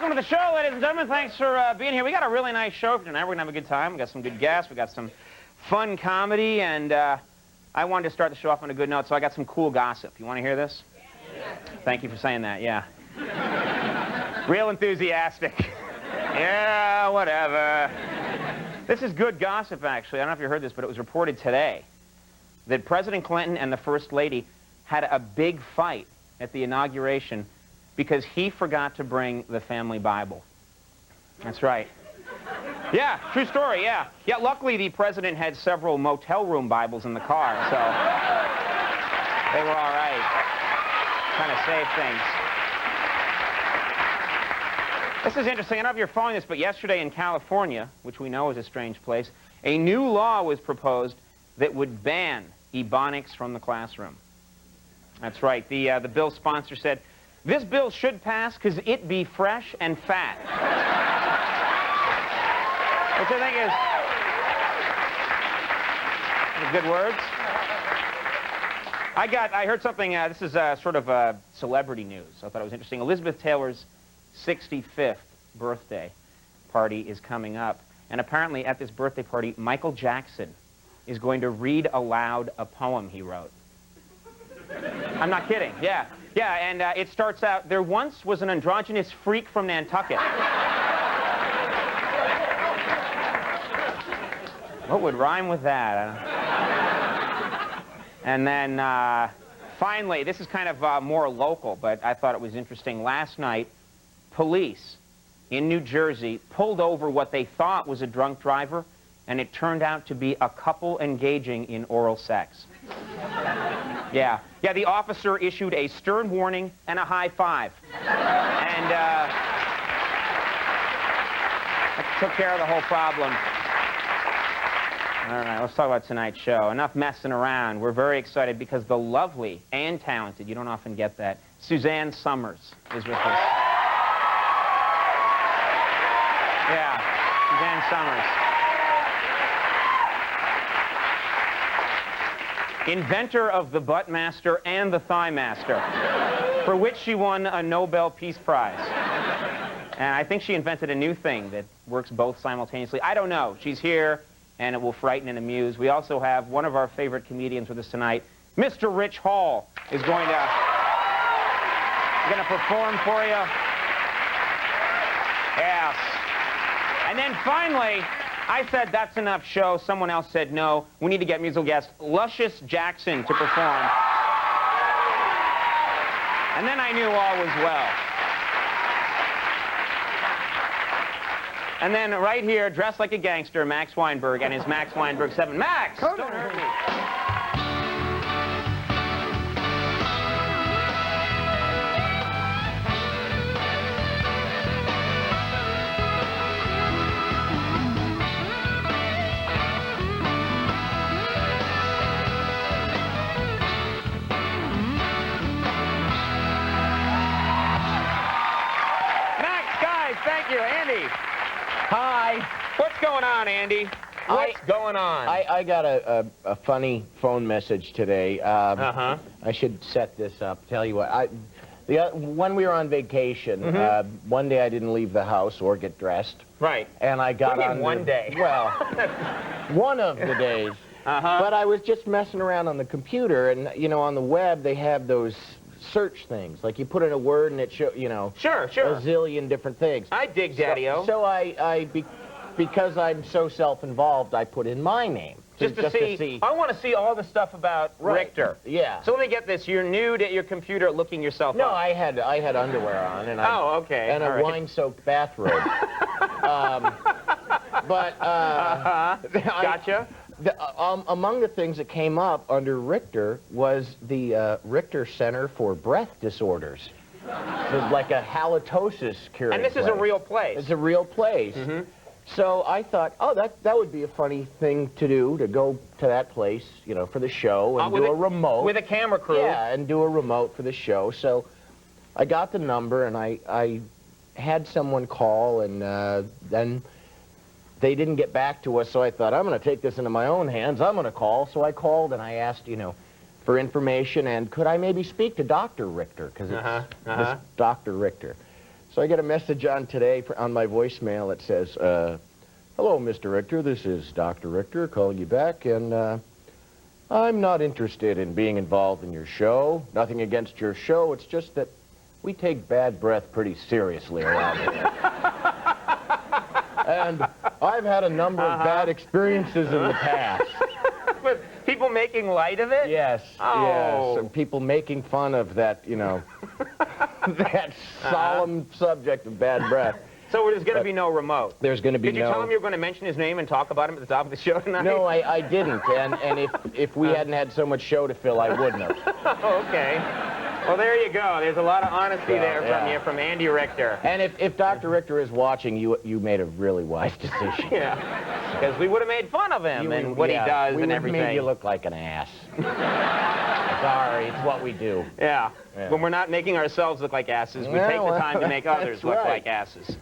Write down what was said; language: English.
Welcome to the show, ladies and gentlemen. Thanks for being here. We got a really nice show for tonight. We're going to have a good time. We got some good guests. We got some fun comedy, and I wanted to start the show off on a good note, so I got some cool gossip. You want to hear this? Yeah. Thank you for saying that, yeah. Real enthusiastic. Yeah, whatever. This is good gossip, actually. I don't know if you heard this, but it was reported today that President Clinton and the First Lady had a big fight at the inauguration because he forgot to bring the family Bible. That's right. Yeah, true story, yeah. Yeah, luckily the president had several motel room Bibles in the car, so they were all right. Kind of saved things. This is interesting. I don't know if you're following this, but yesterday in California, which we know is a strange place, a new law was proposed that would ban Ebonics from the classroom. That's right. The bill's sponsor said, "This bill should pass because it be fresh and fat." Which I think is good words. I heard something, this is sort of celebrity news. I thought it was interesting. Elizabeth Taylor's 65th birthday party is coming up. And apparently at this birthday party, Michael Jackson is going to read aloud a poem he wrote. I'm not kidding, yeah. Yeah, and it starts out, "There once was an androgynous freak from Nantucket." What would rhyme with that? And then, finally, this is kind of more local, but I thought it was interesting. Last night, police in New Jersey pulled over what they thought was a drunk driver, and it turned out to be a couple engaging in oral sex. Yeah. Yeah, the officer issued a stern warning and a high five. And that took care of the whole problem. All right, let's talk about tonight's show. Enough messing around. We're very excited because the lovely and talented, you don't often get that, Suzanne Summers is with us. Yeah, Suzanne Summers. Inventor of the Butt Master and the Thigh Master, for which she won a Nobel Peace Prize. And I think she invented a new thing that works both simultaneously. I don't know. She's here, and it will frighten and amuse. We also have one of our favorite comedians with us tonight. Mr. Rich Hall is going to perform for you. Yes. And then finally, I said that's enough show. Someone else said no. We need to get musical guest Luscious Jackson to perform. And then I knew all was well. And then right here, dressed like a gangster, Max Weinberg and his Max Weinberg 7. Max! Don't hurt me. Thank you, Andy. Hi. What's going on, Andy? What's going on? I got a funny phone message today. I should set this up. Tell you what, when we were on vacation, one day I didn't leave the house or get dressed. Right. And I got on one day. Well, one of the days. But I was just messing around on the computer, and you know, on the web they have those search things. Like you put in a word and it shows, you know, sure, a zillion different things. I dig Daddy-O. So because I'm so self-involved, I put in my name. Just to see. I want to see all the stuff about Richter. Yeah. So let me get this. You're nude at your computer looking yourself up. No, I had underwear on. And okay. And a wine-soaked bathrobe. Gotcha. Among the things that came up under Richter was the Richter Center for Breath Disorders. It's like a halitosis curing And this is a real place. It's a real place. So I thought, oh, that would be a funny thing to do, to go to that place, you know, for the show and do a remote. With a camera crew. Yeah, and do a remote for the show. So I got the number, and I had someone call, and then they didn't get back to us, so I thought, I'm going to take this into my own hands. I'm going to call. So I called, and I asked, you know, for information, and could I maybe speak to Dr. Richter, because it's Dr. Richter. So I get a message on today on my voicemail that says, hello, Mr. Richter. This is Dr. Richter calling you back, and I'm not interested in being involved in your show. Nothing against your show. It's just that we take bad breath pretty seriously around here. And I've had a number of bad experiences in the past. With people making light of it? Yes, Oh. yes. And people making fun of that, that solemn subject of bad breath. So there's going to be no remote? There's going to be Did you tell him you were going to mention his name and talk about him at the top of the show tonight? No, I didn't. And if we hadn't had so much show to fill, I wouldn't have. Okay. Well, there you go. There's a lot of honesty there from you, from Andy Richter. And if Dr. Richter is watching, you made a really wise decision. Yeah. Because we would have made fun of him and what he does and everything. We made you look like an ass. Sorry, it's what we do. Yeah. When we're not making ourselves look like asses, we take the time to make others look like asses.